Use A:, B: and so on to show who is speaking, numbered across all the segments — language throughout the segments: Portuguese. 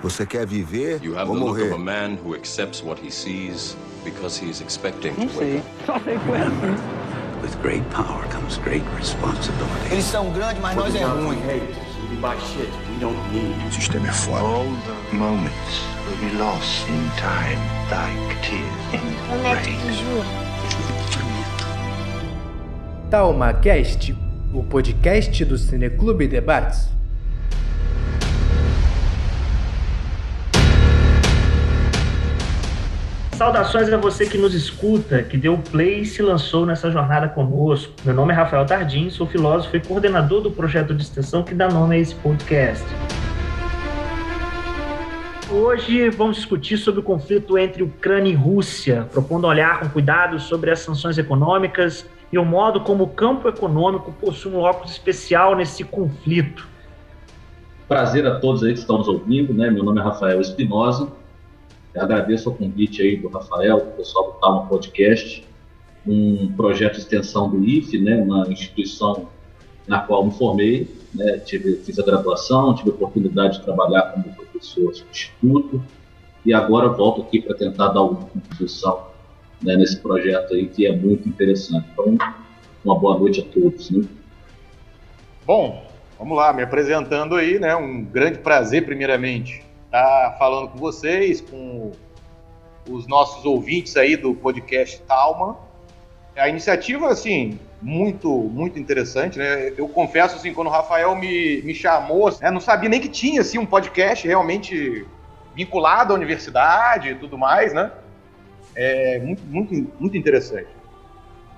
A: Você quer viver ou morrer?
B: You have the look of a man who accepts what he sees because he is expecting to
C: Não
B: wake
C: sei.
B: up.
C: Só sei que foi assim.
D: With great power comes great responsibility.
E: Eles são grandes, mas nós é ruim.
A: O sistema é foda.
F: All the moments will be lost in time, like tears in rain.
G: TalmaCast, o podcast do Cineclube Debates.
H: Saudações a você que nos escuta, que deu play e se lançou nessa jornada conosco. Meu nome é Rafael Tardim, sou filósofo e coordenador do projeto de extensão que dá nome a esse podcast. Hoje vamos discutir sobre o conflito entre Ucrânia e Rússia, propondo olhar com cuidado sobre as sanções econômicas e o modo como o campo econômico possui um óculos especial nesse conflito.
I: Prazer a todos aí que estão nos ouvindo, né? Meu nome é Rafael Espinosa. Eu agradeço o convite aí do Rafael, do pessoal do Talma Podcast, um projeto de extensão do IFE, né? Uma instituição na qual me formei, né? Fiz a graduação, tive a oportunidade de trabalhar como professor substituto e agora volto aqui para tentar dar uma contribuição, né, nesse projeto aí que é muito interessante. Então, uma boa noite a todos, né?
J: Bom, vamos lá, me apresentando aí, né? Um grande prazer, primeiramente, estar falando com vocês, com os nossos ouvintes aí do podcast Talma. A iniciativa, assim, muito interessante, né? Eu confesso, assim, quando o Rafael me chamou, né, não sabia nem que tinha, assim, um podcast realmente vinculado à universidade e tudo mais, né? É muito interessante.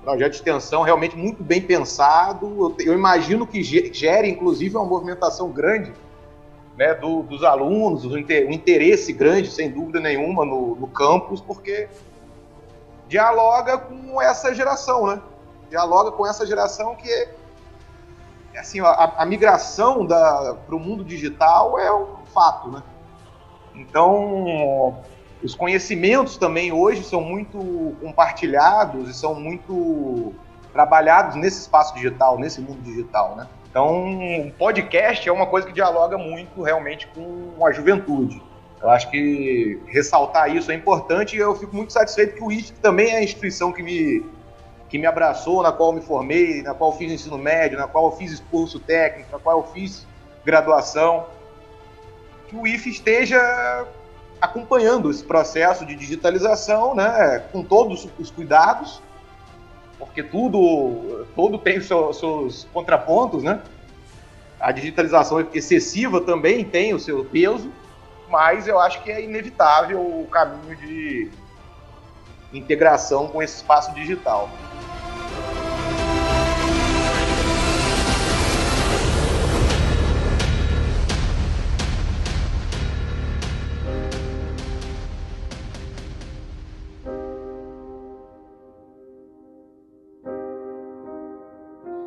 J: Projeto de extensão realmente muito bem pensado. Eu imagino que gere, inclusive, uma movimentação grande, né, dos alunos, um interesse grande, sem dúvida nenhuma, no campus, porque dialoga com essa geração, né? Dialoga com essa geração que, assim, a migração para o mundo digital é um fato, né? Então, os conhecimentos também hoje são muito compartilhados e são muito trabalhados nesse espaço digital, nesse mundo digital, né? Então, um podcast é uma coisa que dialoga muito realmente com a juventude. Eu acho que ressaltar isso é importante e eu fico muito satisfeito que o IFE também é a instituição que me abraçou, na qual eu me formei, na qual eu fiz ensino médio, na qual eu fiz curso técnico, na qual eu fiz graduação. Que o IFE esteja acompanhando esse processo de digitalização, né, com todos os cuidados, porque tudo tem seus contrapontos, né? A digitalização excessiva também tem o seu peso, mas eu acho que é inevitável o caminho de integração com esse espaço digital.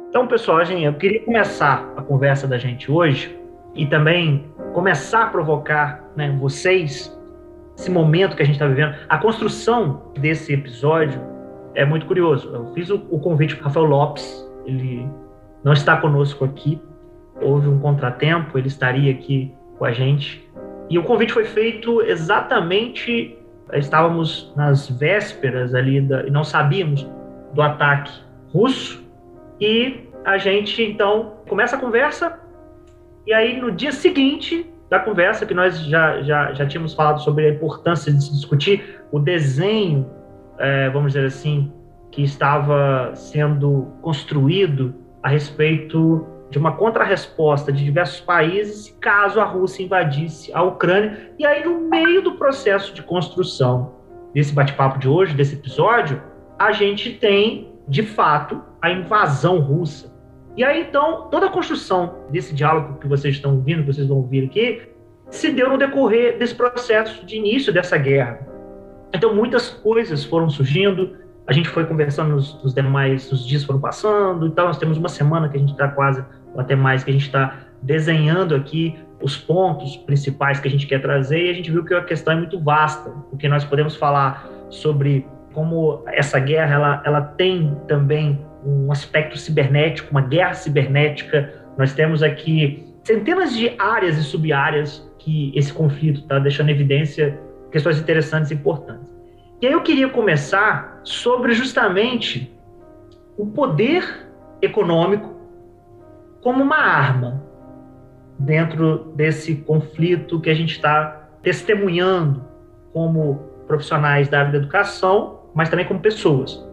H: Então, pessoal, eu queria começar a conversa da gente hoje e também começar a provocar, né, vocês, esse momento que a gente está vivendo. A construção desse episódio é muito curioso. Eu fiz o convite para o Rafael Lopes, ele não está conosco aqui, houve um contratempo, ele estaria aqui com a gente. E o convite foi feito exatamente, estávamos nas vésperas ali, e não sabíamos do ataque russo, e a gente, então, começa a conversa, e aí, no dia seguinte da conversa, que nós já tínhamos falado sobre a importância de se discutir o desenho, vamos dizer assim, que estava sendo construído a respeito de uma contrarresposta de diversos países caso a Rússia invadisse a Ucrânia. E aí, no meio do processo de construção desse bate-papo de hoje, desse episódio, a gente tem, de fato, a invasão russa. E aí, então, toda a construção desse diálogo que vocês estão ouvindo, que vocês vão ouvir aqui, se deu no decorrer desse processo de início dessa guerra. Então, muitas coisas foram surgindo, a gente foi conversando os dias foram passando, então nós temos uma semana que a gente está quase, ou até mais, que a gente está desenhando aqui os pontos principais que a gente quer trazer, e a gente viu que a questão é muito vasta, porque nós podemos falar sobre como essa guerra ela tem também um aspecto cibernético, uma guerra cibernética. Nós temos aqui centenas de áreas e sub-áreas que esse conflito está deixando em evidência questões interessantes e importantes. E aí eu queria começar sobre justamente o poder econômico como uma arma dentro desse conflito que a gente está testemunhando como profissionais da área da educação, mas também como pessoas.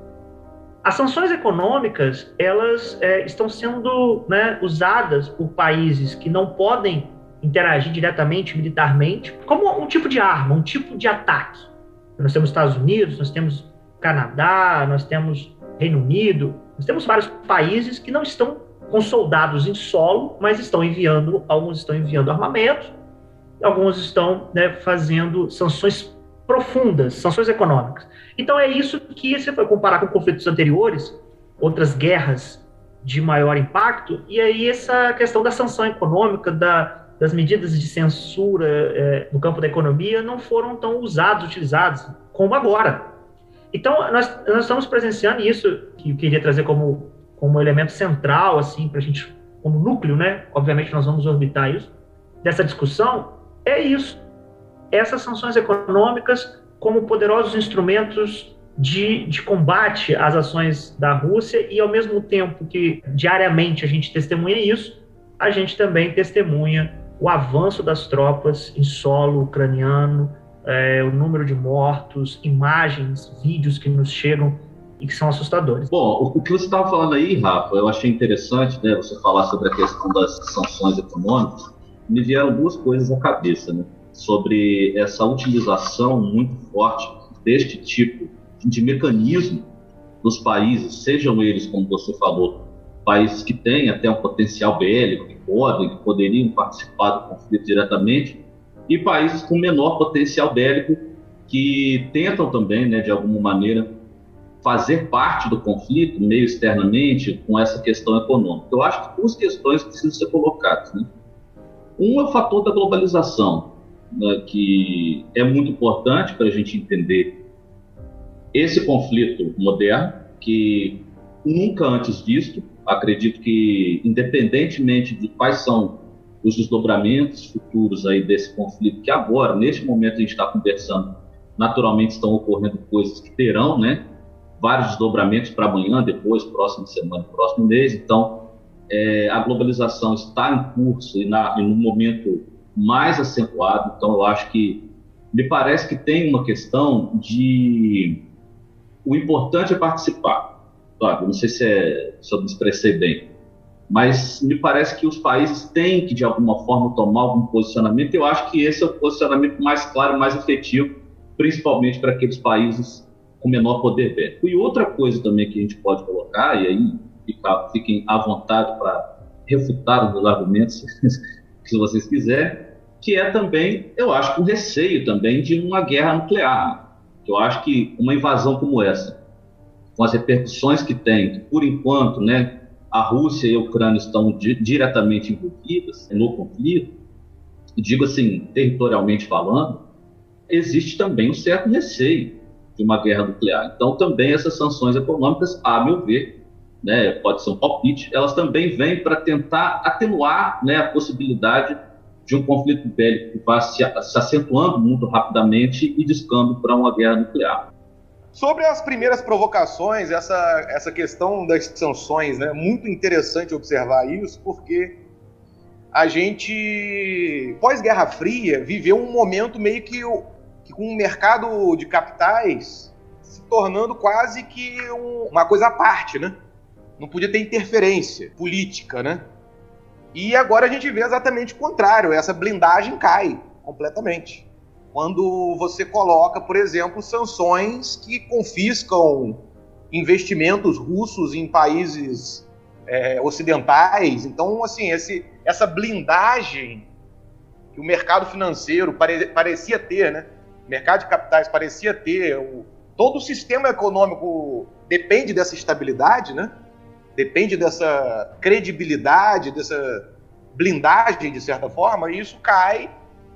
H: As sanções econômicas, elas estão sendo, né, usadas por países que não podem interagir diretamente, militarmente, como um tipo de arma, um tipo de ataque. Nós temos Estados Unidos, nós temos Canadá, nós temos Reino Unido, nós temos vários países que não estão com soldados em solo, mas alguns estão enviando armamento, alguns estão, né, fazendo sanções profundas, sanções econômicas. Então é isso que você vai comparar com conflitos anteriores, outras guerras de maior impacto, e aí essa questão da sanção econômica, das medidas de censura no campo da economia não foram tão utilizados como agora. Então nós estamos presenciando isso, que eu queria trazer como elemento central, assim, para a gente, como núcleo, né? Obviamente nós vamos orbitar isso, dessa discussão, é isso. Essas sanções econômicas como poderosos instrumentos de combate às ações da Rússia, e ao mesmo tempo que diariamente a gente testemunha isso, a gente também testemunha o avanço das tropas em solo ucraniano, o número de mortos, imagens, vídeos que nos chegam e que são assustadores.
I: Bom, o que você estava falando aí, Rafa, eu achei interessante, né, você falar sobre a questão das sanções econômicas. Me vieram duas coisas à cabeça, né, sobre essa utilização muito forte deste tipo de mecanismo nos países, sejam eles, como você falou, países que têm até um potencial bélico, que poderiam participar do conflito diretamente, e países com menor potencial bélico que tentam também, né, de alguma maneira, fazer parte do conflito, meio externamente, com essa questão econômica. Eu acho que duas questões precisam ser colocadas, né? Um é o fator da globalização, né, que é muito importante para a gente entender esse conflito moderno, que nunca antes visto. Acredito que, independentemente de quais são os desdobramentos futuros aí desse conflito, que agora, neste momento, a gente está conversando, naturalmente estão ocorrendo coisas que terão, né, vários desdobramentos para amanhã, depois, próxima semana, próximo mês. Então, a globalização está em curso e num momento mais acentuado. Então, eu acho que, me parece que tem uma questão de... O importante é participar. Claro, não sei se eu me expressei bem, mas me parece que os países têm que, de alguma forma, tomar algum posicionamento. Eu acho que esse é o posicionamento mais claro, mais efetivo, principalmente para aqueles países com menor poder bélico. E outra coisa também que a gente pode colocar, e aí fiquem à vontade para refutar os meus argumentos, se vocês quiserem, que é também, eu acho, um receio também de uma guerra nuclear. Eu acho que uma invasão como essa, com as repercussões que tem, que por enquanto, né, a Rússia e a Ucrânia estão diretamente envolvidas no conflito, digo assim, territorialmente falando, existe também um certo receio de uma guerra nuclear. Então, também essas sanções econômicas, a meu ver, né, pode ser um palpite, elas também vêm para tentar atenuar, né, a possibilidade de um conflito bélico que vá se acentuando muito rapidamente e descando para uma guerra nuclear.
J: Sobre as primeiras provocações, essa questão das sanções, né, muito interessante observar isso, porque a gente, pós-Guerra Fria, viveu um momento meio que com um mercado de capitais se tornando quase que uma coisa à parte, né? Não podia ter interferência política, né? E agora a gente vê exatamente o contrário, essa blindagem cai completamente. Quando você coloca, por exemplo, sanções que confiscam investimentos russos em países ocidentais. Então, assim, essa blindagem que o mercado financeiro parecia ter, né? O mercado de capitais parecia ter, todo o sistema econômico depende dessa estabilidade, né? Depende dessa credibilidade, dessa blindagem, de certa forma, e isso cai.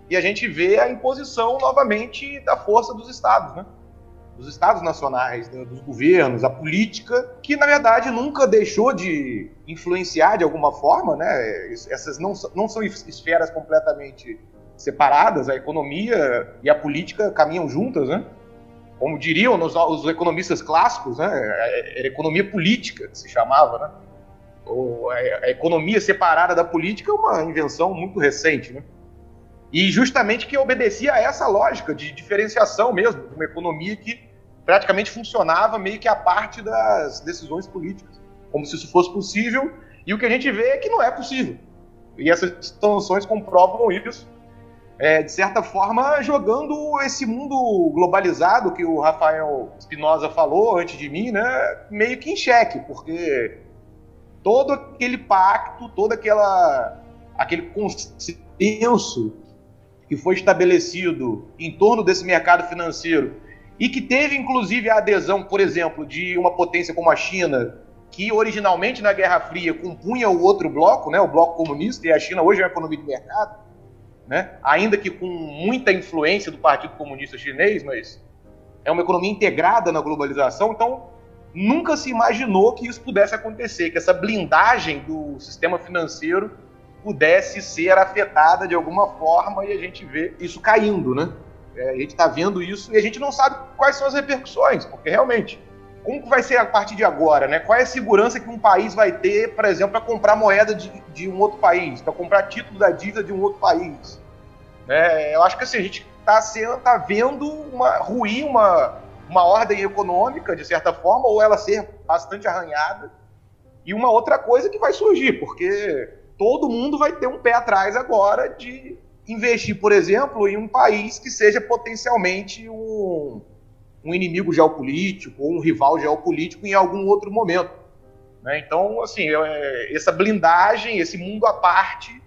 J: E a gente vê a imposição, novamente, da força dos estados, né? Dos estados nacionais, dos governos, a política, que, na verdade, nunca deixou de influenciar de alguma forma, né? Essas não são esferas completamente separadas, a economia e a política caminham juntas, né? Como diriam os economistas clássicos, né? Era economia política que se chamava, né? A economia separada da política é uma invenção muito recente, né? E justamente que obedecia a essa lógica de diferenciação mesmo, de uma economia que praticamente funcionava meio que à parte das decisões políticas, como se isso fosse possível, e o que a gente vê é que não é possível. E essas sanções comprovam isso, de certa forma, jogando esse mundo globalizado que o Rafael Espinosa falou antes de mim, né, meio que em xeque, porque todo aquele pacto, todo aquele consenso que foi estabelecido em torno desse mercado financeiro e que teve, inclusive, a adesão, por exemplo, de uma potência como a China, que originalmente na Guerra Fria compunha o outro bloco, né, o bloco comunista, e a China hoje é uma economia de mercado, né, ainda que com muita influência do Partido Comunista Chinês, mas é uma economia integrada na globalização, então nunca se imaginou que isso pudesse acontecer, que essa blindagem do sistema financeiro pudesse ser afetada de alguma forma, e a gente vê isso caindo, né? A gente está vendo isso e a gente não sabe quais são as repercussões, porque realmente, como que vai ser a partir de agora, né? Qual é a segurança que um país vai ter, por exemplo, para comprar moeda de um outro país, para comprar título da dívida de um outro país? Eu acho que assim, a gente está vendo ruir uma ordem econômica, de certa forma, ou ela ser bastante arranhada, e uma outra coisa que vai surgir, porque todo mundo vai ter um pé atrás agora de investir, por exemplo, em um país que seja potencialmente um inimigo geopolítico ou um rival geopolítico em algum outro momento, né? Então, assim, essa blindagem, esse mundo à parte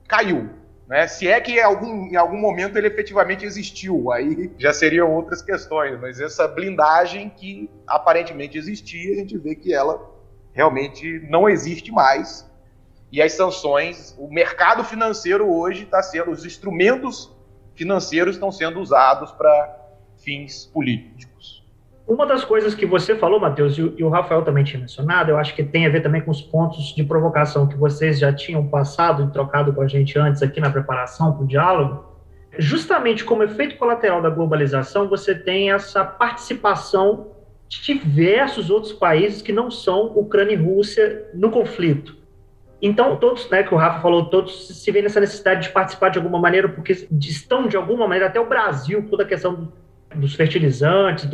J: caiu, né? Se é que em algum momento ele efetivamente existiu, aí já seriam outras questões, mas essa blindagem que aparentemente existia, a gente vê que ela realmente não existe mais. E as sanções, o mercado financeiro hoje os instrumentos financeiros estão sendo usados para fins políticos.
H: Uma das coisas que você falou, Matheus, e o Rafael também tinha mencionado, eu acho que tem a ver também com os pontos de provocação que vocês já tinham passado e trocado com a gente antes aqui na preparação para o diálogo. Justamente como efeito colateral da globalização, você tem essa participação de diversos outros países que não são Ucrânia e Rússia no conflito. Então, todos, né, que o Rafa falou, todos se veem nessa necessidade de participar de alguma maneira, porque estão, de alguma maneira, até o Brasil, toda a questão dos fertilizantes,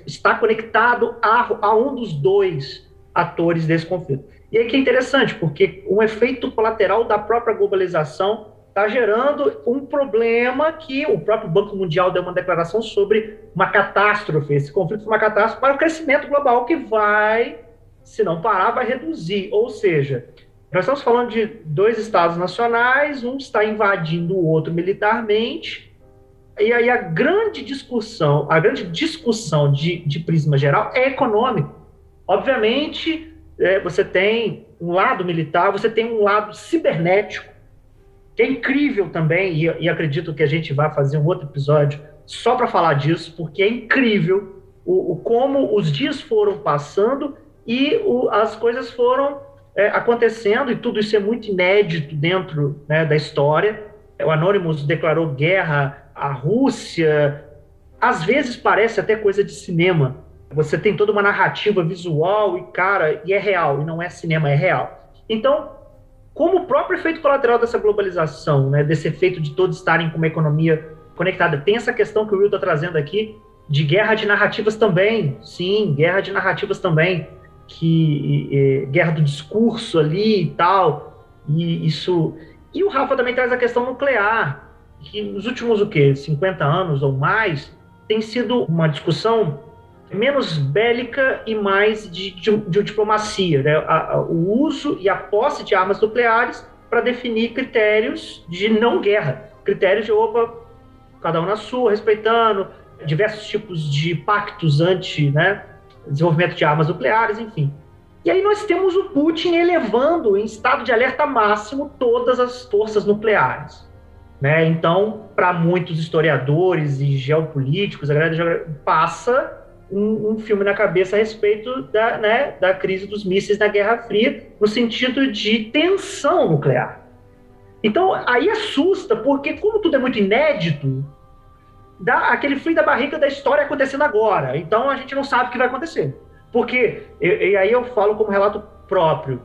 H: está conectado a um dos dois atores desse conflito. E aí que é interessante, porque um efeito colateral da própria globalização está gerando um problema que o próprio Banco Mundial deu uma declaração sobre uma catástrofe. Esse conflito foi uma catástrofe para o crescimento global que vai, se não parar, vai reduzir. Ou seja, nós estamos falando de dois estados nacionais, um está invadindo o outro militarmente, e aí a grande discussão de prisma geral é econômico. Obviamente, você tem um lado militar, você tem um lado cibernético, que é incrível também, e acredito que a gente vai fazer um outro episódio só para falar disso, porque é incrível como os dias foram passando e as coisas foram acontecendo, e tudo isso é muito inédito dentro, né, da história. O Anonymous declarou guerra à Rússia, às vezes parece até coisa de cinema. Você tem toda uma narrativa visual e é real, e não é cinema, é real. Então, como o próprio efeito colateral dessa globalização, né, desse efeito de todos estarem com uma economia conectada, tem essa questão que o Will está trazendo aqui, de guerra de narrativas também. Sim, guerra de narrativas também. Guerra do discurso ali e tal, e o Rafa também traz a questão nuclear, que nos últimos 50 anos ou mais tem sido uma discussão menos bélica e mais de diplomacia, né? O uso e a posse de armas nucleares para definir critérios de não guerra, critérios de cada um na sua, respeitando diversos tipos de pactos desenvolvimento de armas nucleares, enfim. E aí nós temos o Putin elevando em estado de alerta máximo todas as forças nucleares, né? Então, para muitos historiadores e geopolíticos, a galera passa um filme na cabeça a respeito da crise dos mísseis na Guerra Fria, no sentido de tensão nuclear. Então, aí assusta, porque como tudo é muito inédito, dá aquele frio da barriga da história acontecendo agora. Então, a gente não sabe o que vai acontecer. Porque, e aí eu falo como relato próprio,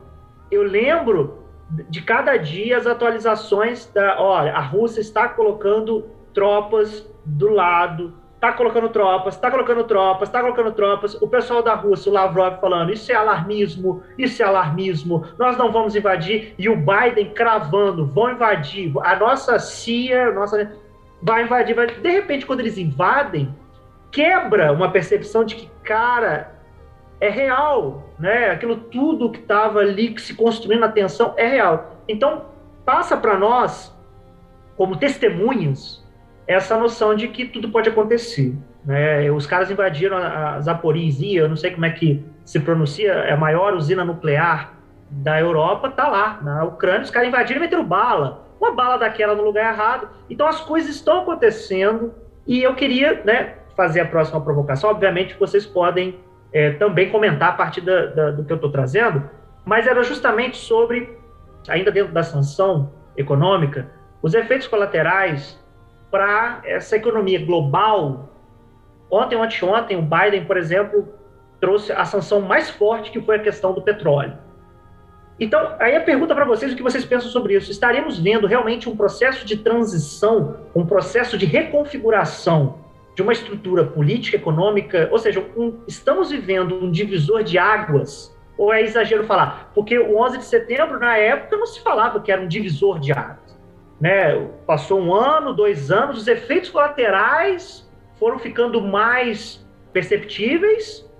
H: eu lembro de cada dia as atualizações olha, a Rússia está colocando tropas do lado, está colocando tropas, o pessoal da Rússia, o Lavrov falando, isso é alarmismo, nós não vamos invadir, e o Biden cravando, vão invadir, a nossa CIA, vai invadir, de repente quando eles invadem, quebra uma percepção de que, cara, é real, né? Aquilo tudo que estava ali, que se construindo na tensão, é real. Então, passa para nós, como testemunhas, essa noção de que tudo pode acontecer, né? Os caras invadiram a Zaporizhia, eu não sei como é que se pronuncia, é a maior usina nuclear da Europa, tá lá, na Ucrânia, os caras invadiram e meteram bala. Uma bala daquela no lugar errado. Então, as coisas estão acontecendo e eu queria, né, fazer a próxima provocação. Obviamente, vocês podem também comentar a partir do que eu estou trazendo, mas era justamente sobre, ainda dentro da sanção econômica, os efeitos colaterais para essa economia global. Ontem, o Biden, por exemplo, trouxe a sanção mais forte, que foi a questão do petróleo. Então, aí a pergunta para vocês, o que vocês pensam sobre isso? Estaremos vendo realmente um processo de transição, um processo de reconfiguração de uma estrutura política, econômica, ou seja, estamos vivendo um divisor de águas, ou é exagero falar? Porque o 11 de setembro, na época, não se falava que era um divisor de águas, né? Passou 1 ano, 2 anos, os efeitos colaterais foram ficando mais perceptíveis,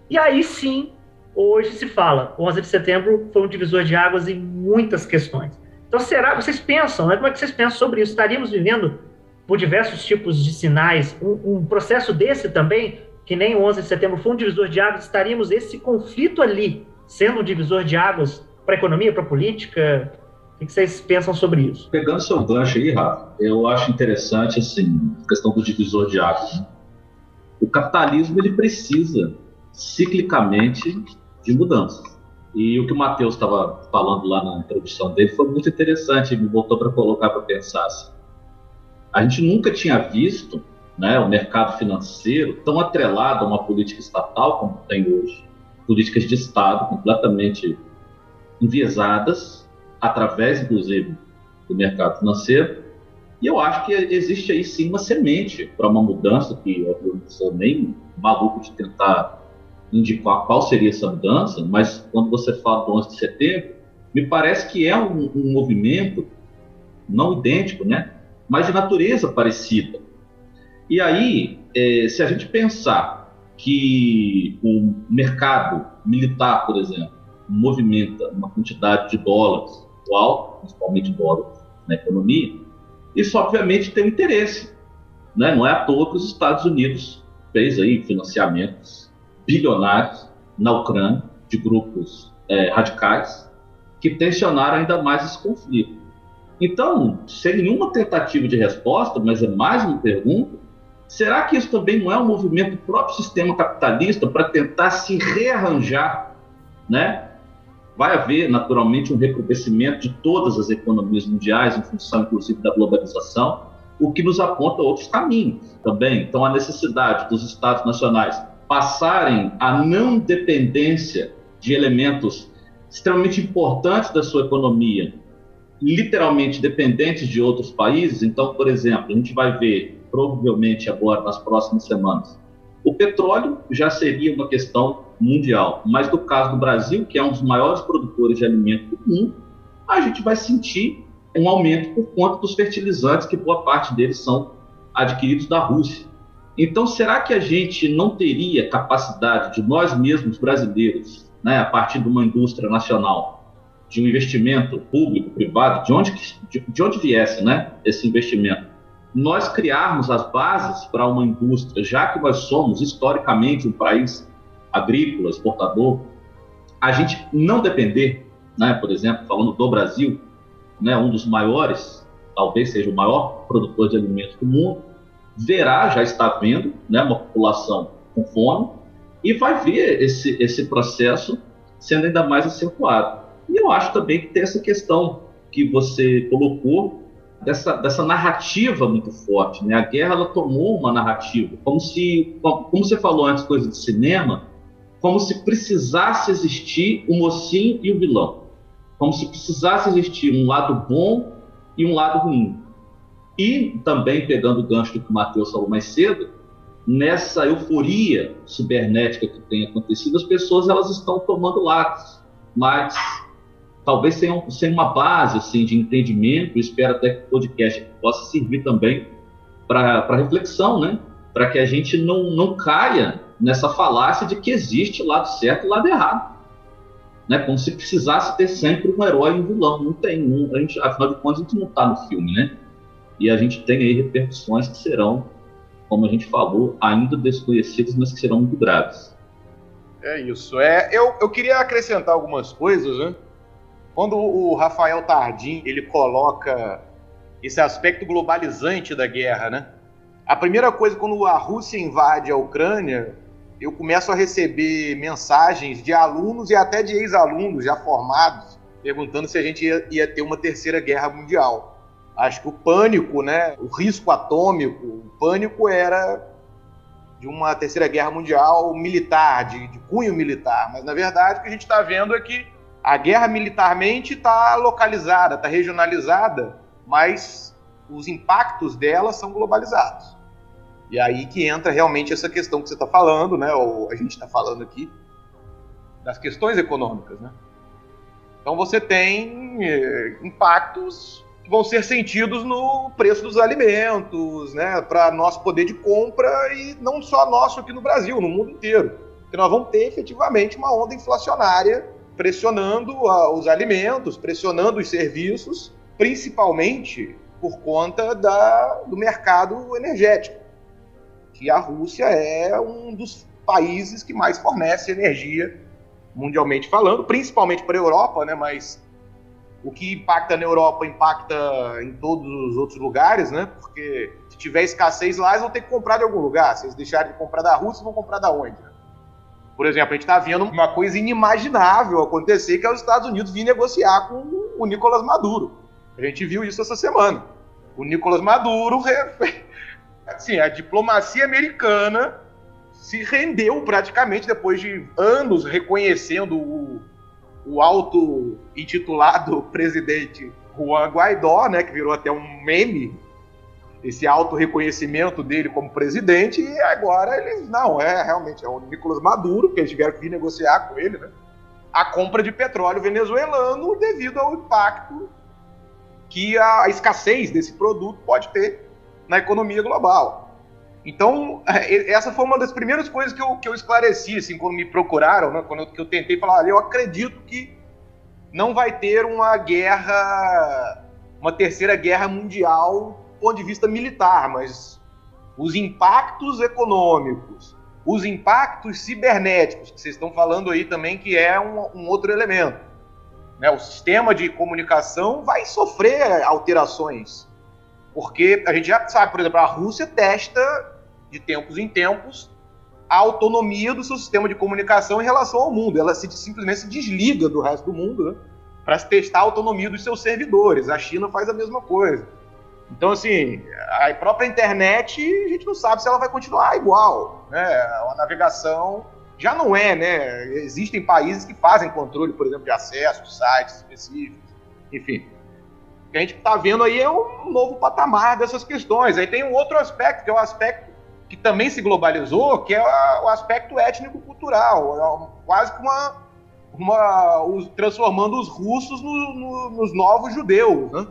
H: e aí sim, hoje se fala, o 11 de setembro foi um divisor de águas em muitas questões. Então, vocês pensam, né? Como é que vocês pensam sobre isso? Estaríamos vivendo, por diversos tipos de sinais, um processo desse também, que nem o 11 de setembro foi um divisor de águas, estaríamos esse conflito ali, sendo um divisor de águas para a economia, para a política? O que vocês pensam sobre isso?
I: Pegando seu gancho aí, Rafa, eu acho interessante, assim, a questão do divisor de águas. O capitalismo, ele precisa, ciclicamente, de mudanças. E o que o Matheus estava falando lá na introdução dele foi muito interessante, me botou para colocar para pensar assim. A gente nunca tinha visto, né, o mercado financeiro tão atrelado a uma política estatal como tem hoje. Políticas de Estado completamente enviesadas, através, inclusive, do mercado financeiro. E eu acho que existe aí, sim, uma semente para uma mudança, que eu não sou nem maluco de tentar indicar qual seria essa mudança, mas quando você fala do 11 de setembro, me parece que é um movimento não idêntico, né, mas de natureza parecida. E aí, se a gente pensar que o mercado militar, por exemplo, movimenta uma quantidade de dólares atual, principalmente dólares na economia, isso obviamente tem interesse, né? Não é à toa que os Estados Unidos fez aí financiamentos bilionários na Ucrânia de grupos radicais que tensionaram ainda mais esse conflito. Então, sem nenhuma tentativa de resposta, mas é mais uma pergunta, será que isso também não é um movimento do próprio sistema capitalista para tentar se rearranjar, né? Vai haver, naturalmente, um recrudescimento de todas as economias mundiais, em função, inclusive, da globalização, o que nos aponta outros caminhos também. Então, a necessidade dos Estados nacionais passarem a não dependência de elementos extremamente importantes da sua economia, literalmente dependentes de outros países. Então, por exemplo, a gente vai ver, provavelmente agora, nas próximas semanas, o petróleo já seria uma questão mundial, mas no caso do Brasil, que é um dos maiores produtores de alimentos do mundo, a gente vai sentir um aumento por conta dos fertilizantes, que boa parte deles são adquiridos da Rússia. Então, será que a gente não teria capacidade de nós mesmos brasileiros, né, a partir de uma indústria nacional, de um investimento público, privado, de onde viesse, né, esse investimento, nós criarmos as bases para uma indústria, já que nós somos historicamente um país agrícola, exportador, a gente não depender, né, por exemplo, falando do Brasil, né, um dos maiores, talvez seja o maior produtor de alimentos do mundo, já está vendo, né, uma população com fome, e vai ver esse processo sendo ainda mais acentuado. E eu acho também que tem essa questão que você colocou, dessa narrativa muito forte, né? A guerra, ela tomou uma narrativa, como você falou antes, coisa de cinema, como se precisasse existir o mocinho e o vilão, como se precisasse existir um lado bom e um lado ruim. E também, pegando o gancho do que o Matheus falou mais cedo, nessa euforia cibernética que tem acontecido, as pessoas elas estão tomando lados, mas talvez sem uma base assim, de entendimento. Espero até que o podcast possa servir também para reflexão, né? Para que a gente não caia nessa falácia de que existe lado certo e lado errado, né? Como se precisasse ter sempre um herói e um vilão. Não tem. Afinal de contas, a gente não está no filme, né? E a gente tem aí repercussões que serão, como a gente falou, ainda desconhecidas, mas que serão muito graves.
J: É isso. Eu queria acrescentar algumas coisas, né? Quando o Rafael Tardim ele coloca esse aspecto globalizante da guerra, né? A primeira coisa, quando a Rússia invade a Ucrânia, eu começo a receber mensagens de alunos e até de ex-alunos já formados, perguntando se a gente ia ter uma terceira guerra mundial. Acho que o pânico, né, o risco atômico, o pânico era de uma terceira guerra mundial militar, de cunho militar. Mas, na verdade, o que a gente está vendo é que a guerra militarmente está localizada, está regionalizada, mas os impactos dela são globalizados. E aí que entra realmente essa questão que você está falando, né, ou a gente está falando aqui, das questões econômicas, né? Então você tem impactos que vão ser sentidos no preço dos alimentos, né, para nosso poder de compra, e não só nosso aqui no Brasil, no mundo inteiro. Porque nós vamos ter efetivamente uma onda inflacionária pressionando os alimentos, pressionando os serviços, principalmente por conta do mercado energético, que a Rússia é um dos países que mais fornece energia, mundialmente falando, principalmente para a Europa, né? Mas o que impacta na Europa impacta em todos os outros lugares, né? Porque se tiver escassez lá, eles vão ter que comprar de algum lugar. Se eles deixarem de comprar da Rússia, vão comprar da onde? Né? Por exemplo, a gente está vendo uma coisa inimaginável acontecer, que é os Estados Unidos vir negociar com o Nicolás Maduro. A gente viu isso essa semana. O Nicolás Maduro, assim, a diplomacia americana se rendeu praticamente depois de anos reconhecendo o auto-intitulado presidente Juan Guaidó, né, que virou até um meme, esse auto-reconhecimento dele como presidente, e agora eles, realmente é o Nicolás Maduro, porque eles tiveram que vir negociar com ele, né, a compra de petróleo venezuelano devido ao impacto que a escassez desse produto pode ter na economia global. Então, essa foi uma das primeiras coisas que eu esclareci, assim, quando me procuraram, né, quando eu tentei falar, eu acredito que não vai ter uma terceira guerra mundial do ponto de vista militar, mas os impactos econômicos, os impactos cibernéticos, que vocês estão falando aí também, que é um outro elemento, né, o sistema de comunicação vai sofrer alterações, porque a gente já sabe, por exemplo, a Rússia testa de tempos em tempos a autonomia do seu sistema de comunicação em relação ao mundo. Ela simplesmente se desliga do resto do mundo, né, para testar a autonomia dos seus servidores. A China faz a mesma coisa. Então, assim, a própria internet, a gente não sabe se ela vai continuar igual, né? A navegação já não é, né? Existem países que fazem controle, por exemplo, de acesso, sites específicos, enfim. O que a gente está vendo aí é um novo patamar dessas questões. Aí tem um outro aspecto, que é o aspecto que também se globalizou, que é o aspecto étnico-cultural, quase que transformando os russos nos novos judeus, né?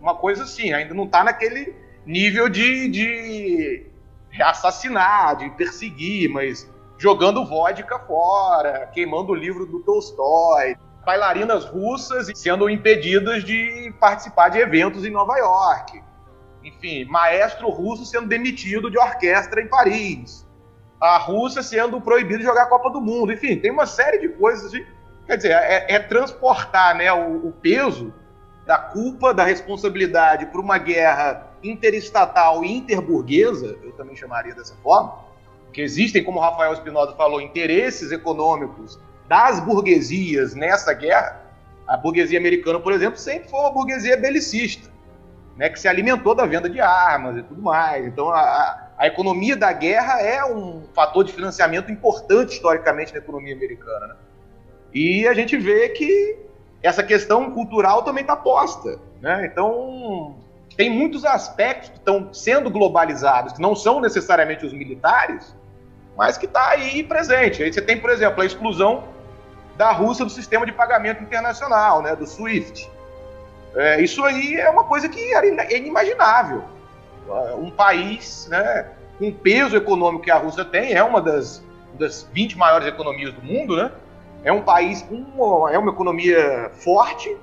J: Uma coisa assim, ainda não está naquele nível de assassinar, de perseguir, mas jogando vodka fora, queimando o livro do Tolstói, bailarinas russas sendo impedidas de participar de eventos em Nova York. Enfim, maestro russo sendo demitido de orquestra em Paris. A Rússia sendo proibida de jogar a Copa do Mundo. Enfim, tem uma série de coisas. Quer dizer, é transportar, né, o peso da culpa, da responsabilidade por uma guerra interestatal e interburguesa, eu também chamaria dessa forma, que existem, como o Rafael Espinosa falou, interesses econômicos das burguesias nessa guerra, A burguesia americana, por exemplo, sempre foi uma burguesia belicista, né, que se alimentou da venda de armas e tudo mais. Então, a economia da guerra é um fator de financiamento importante historicamente na economia americana, né? E a gente vê que essa questão cultural também está posta, né? Então, tem muitos aspectos que estão sendo globalizados, que não são necessariamente os militares, mas que está aí presente. Aí você tem, por exemplo, a exclusão da Rússia do sistema de pagamento internacional, né, do SWIFT. Isso aí é uma coisa que era inimaginável. Um país, né, com o peso econômico que a Rússia tem, é uma das 20 maiores economias do mundo, né? É um país com uma economia forte,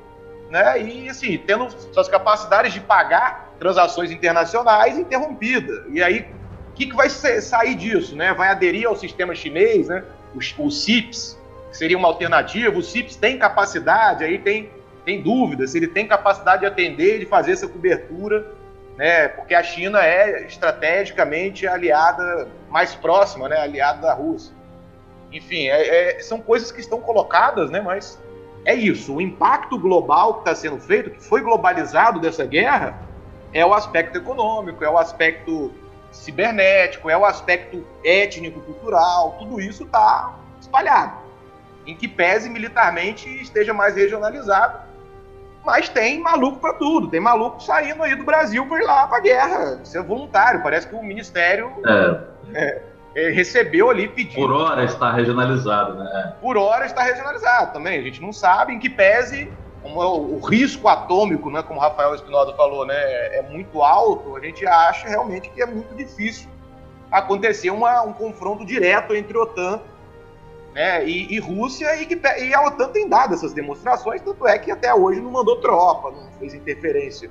J: né? E assim, tendo suas capacidades de pagar transações internacionais interrompidas. E aí, o que vai sair disso, né? Vai aderir ao sistema chinês, né? O CIPS, que seria uma alternativa. O CIPS tem capacidade, aí tem dúvida se ele tem capacidade de atender e de fazer essa cobertura, né? Porque a China é estrategicamente aliada mais próxima, né? Aliada da Rússia. Enfim, são coisas que estão colocadas, né? Mas é isso. O impacto global que está sendo feito, que foi globalizado dessa guerra, é o aspecto econômico, é o aspecto cibernético, é o aspecto étnico-cultural. Tudo isso está espalhado. Em que pese militarmente esteja mais regionalizado, mas tem maluco para tudo. Tem maluco saindo aí do Brasil para ir lá para a guerra. Isso é voluntário. Parece que o Ministério recebeu ali pedido.
I: Por hora está regionalizado, né?
J: Por hora está regionalizado também. A gente não sabe em que pese o risco atômico, né, como o Rafael Espinosa falou, né, é muito alto. A gente acha realmente que é muito difícil acontecer um confronto direto entre OTAN, né, e Rússia, e a OTAN tem dado essas demonstrações, tanto é que até hoje não mandou tropa, não fez interferência,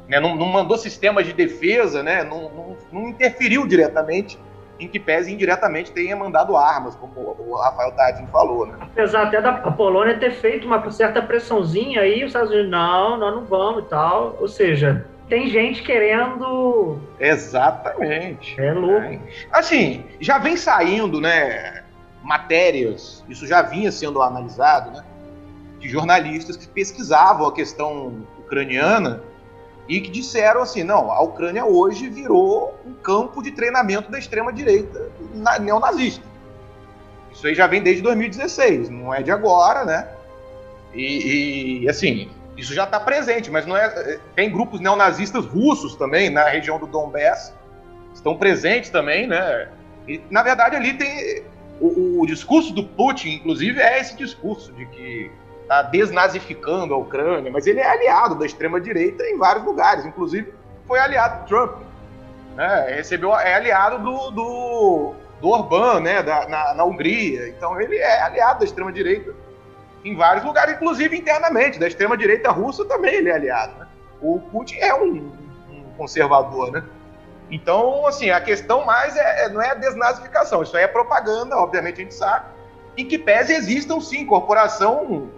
J: né, não mandou sistemas de defesa, né, não interferiu diretamente, em que pese indiretamente tenha mandado armas, como o Rafael Tadinho falou, né?
H: Apesar até da Polônia ter feito uma certa pressãozinha aí, os Estados Unidos, não, nós não vamos e tal, ou seja, tem gente querendo...
J: Exatamente.
H: É louco.
J: Assim, já vem saindo, né, matérias, isso já vinha sendo analisado, né, de jornalistas que pesquisavam a questão ucraniana e que disseram assim, não, a Ucrânia hoje virou um campo de treinamento da extrema-direita neonazista. Isso aí já vem desde 2016, não é de agora, né? E assim, isso já está presente, mas não é. Tem grupos neonazistas russos também na região do Donbass, estão presentes também, né? E, na verdade, ali tem... O discurso do Putin, inclusive, é esse discurso de que está desnazificando a Ucrânia, mas ele é aliado da extrema-direita em vários lugares, inclusive foi aliado do Trump, né? É aliado do Orbán, né? na Hungria, então ele é aliado da extrema-direita em vários lugares, inclusive internamente, da extrema-direita russa também ele é aliado, né? O Putin é um conservador, né? Então, assim, a questão mais não é a desnazificação, isso aí é propaganda, obviamente a gente sabe, em que pese existam sim incorporação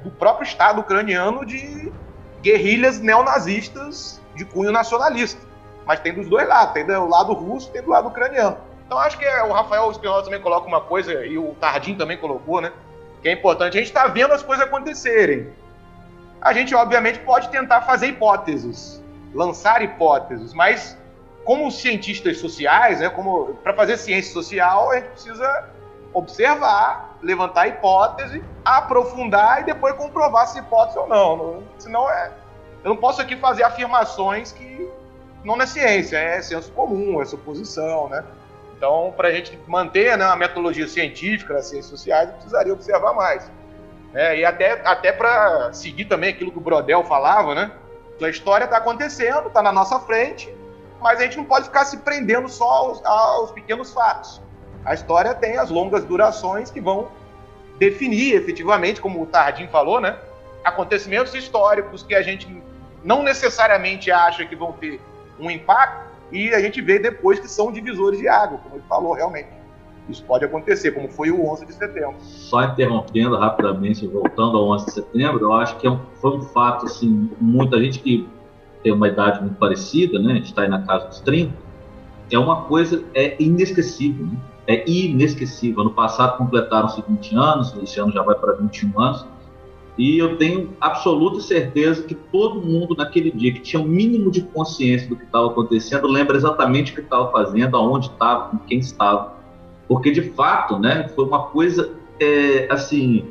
J: do próprio Estado ucraniano de guerrilhas neonazistas de cunho nacionalista. Mas tem dos dois lados, tem do lado russo e tem do lado ucraniano. Então acho que o Rafael Espinosa também coloca uma coisa, e o Tardim também colocou, né, que é importante. A gente está vendo as coisas acontecerem. A gente, obviamente, pode tentar fazer hipóteses, lançar hipóteses, mas como cientistas sociais, né, para fazer ciência social, a gente precisa observar, levantar hipótese, aprofundar e depois comprovar se hipótese ou não. Senão eu não posso aqui fazer afirmações que não é ciência, é senso comum, é suposição, né? Então, para a gente manter, né, a metodologia científica das ciências sociais, precisaria observar mais. E até para seguir também aquilo que o Brodel falava, né? A história está acontecendo, está na nossa frente, mas a gente não pode ficar se prendendo só aos pequenos fatos. A história tem as longas durações que vão definir efetivamente, como o Tardim falou, né, acontecimentos históricos que a gente não necessariamente acha que vão ter um impacto e a gente vê depois que são divisores de água, como ele falou, realmente. Isso pode acontecer, como foi o 11 de setembro.
I: Só interrompendo rapidamente, voltando ao 11 de setembro, eu acho que foi um fato, assim, muita gente que tem uma idade muito parecida, né, a gente está aí na casa dos 30, é uma coisa inesquecível, né? É inesquecível. Ano passado completaram-se 20 anos, esse ano já vai para 21 anos. E eu tenho absoluta certeza que todo mundo naquele dia que tinha o mínimo de consciência do que estava acontecendo lembra exatamente o que estava fazendo, aonde estava, com quem estava. Porque, de fato, né, foi uma coisa, assim,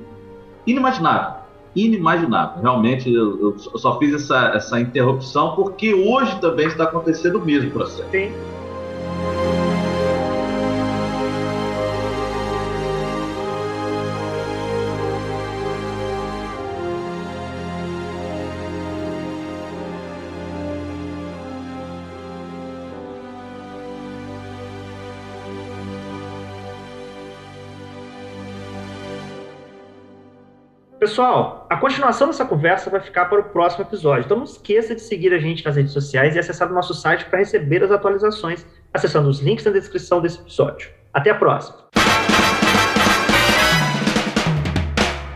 I: inimaginável. Inimaginável. Realmente, eu só fiz essa interrupção porque hoje também está acontecendo o mesmo processo.
H: Sim. Pessoal, a continuação dessa conversa vai ficar para o próximo episódio. Então não esqueça de seguir a gente nas redes sociais e acessar o nosso site para receber as atualizações, acessando os links na descrição desse episódio. Até a próxima!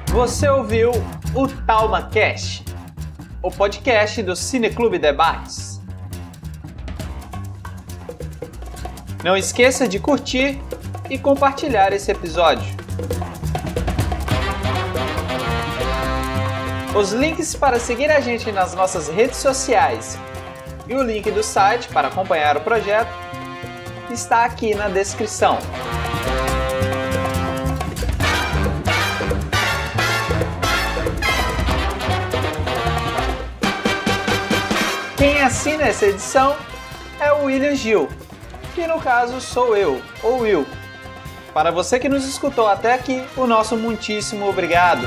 C: Você ouviu o TalmaCast, o podcast do Cineclube Debates. Não esqueça de curtir e compartilhar esse episódio. Os links para seguir a gente nas nossas redes sociais e o link do site para acompanhar o projeto está aqui na descrição. Quem assina essa edição é o William Gil, que no caso sou eu, ou Will. Para você que nos escutou até aqui, o nosso muitíssimo obrigado.